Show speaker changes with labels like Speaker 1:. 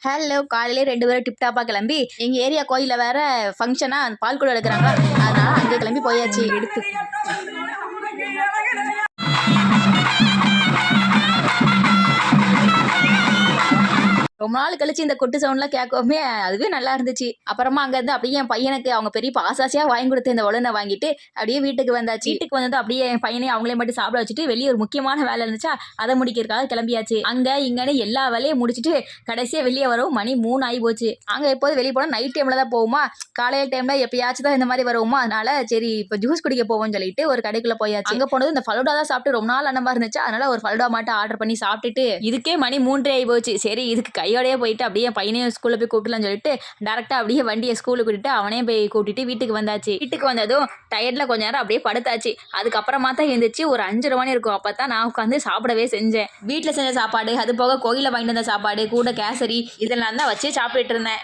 Speaker 1: Hello! காலையிலே 2 பேரும் tip டாப்பா கிளம்பி, எங்க ஏரியா கோயில்ல வேற ஃபங்ஷனா பால் குடம் எடுக்குறாங்க. அதனால அங்க கிளம்பி போயாச்சு. எடுத்து ரொம்ப நாள் கழிச்சு இந்த கொட்டு சவுண்ட்லாம் கேட்கவுமே அதுவே நல்லா இருந்துச்சு. அப்புறமா அங்கேருந்து அப்படியே என் பையனுக்கு அவங்க பெரியப்பா ஆசாசியா வாங்கி கொடுத்த இந்த ஒலனை வாங்கிட்டு அப்படியே வீட்டுக்கு வந்தாச்சு. வீட்டுக்கு வந்தது அப்படியே என் பையனையும் அவங்களே மட்டும் சாப்பிட வச்சுட்டு வெளியே ஒரு முக்கியமான வேலை இருந்துச்சா அதை முடிக்கிறதுக்காக கிளம்பியாச்சு. அங்க இங்கன்னு எல்லா வேலையும் முடிச்சுட்டு கடைசியா வெளியே வரவும் மணி 3 ஆகி போச்சு. அங்க எப்போது வெளியே போனால் நைட் டைம்ல தான் போகுமா, காலையில் டைம்ல எப்பயாச்சும் தான் இந்த மாதிரி வருவோமா. அதனால சரி இப்போ ஜூஸ் குடிக்க போவோம்னு சொல்லிட்டு ஒரு கடைக்குள்ள போயாச்சு. அங்க போனது இந்த ஃபலூடா தான் சாப்பிட்டு ரொம்ப நாள் அந்த மாதிரி இருந்துச்சு. அதனால ஒரு ஃபலூடா மட்டும் ஆர்டர் பண்ணி சாப்பிட்டுட்டு இதுக்கே மணி 3 ஆகி போச்சு. சரி இதுக்கு கையோடயே போயிட்டு அப்படியே பையனையும் ஸ்கூல்ல போய் கூப்பிடலாம்னு சொல்லிட்டு டேரக்டா அப்படியே வண்டியை ஸ்கூலுக்கு கூட்டிட்டு அவனையும் போய் கூட்டிட்டு வீட்டுக்கு வந்தாச்சு. வீட்டுக்கு வந்ததும் டயர்ட்ல கொஞ்ச நேரம் அப்படியே படுத்தாச்சு. அதுக்கப்புறமா தான் எழுந்திரிச்சு ஒரு 5:30 மணி இருக்கும். அப்பதான் நான் உட்காந்து சாப்பிடவே செஞ்சேன். வீட்டுல செஞ்ச சாப்பாடு, அது போக கோயில வாங்கிட்டு வந்த சாப்பாடு, கூட கேசரி இதெல்லாம் தான் வச்சு சாப்பிட்டுட்டு இருந்தேன்.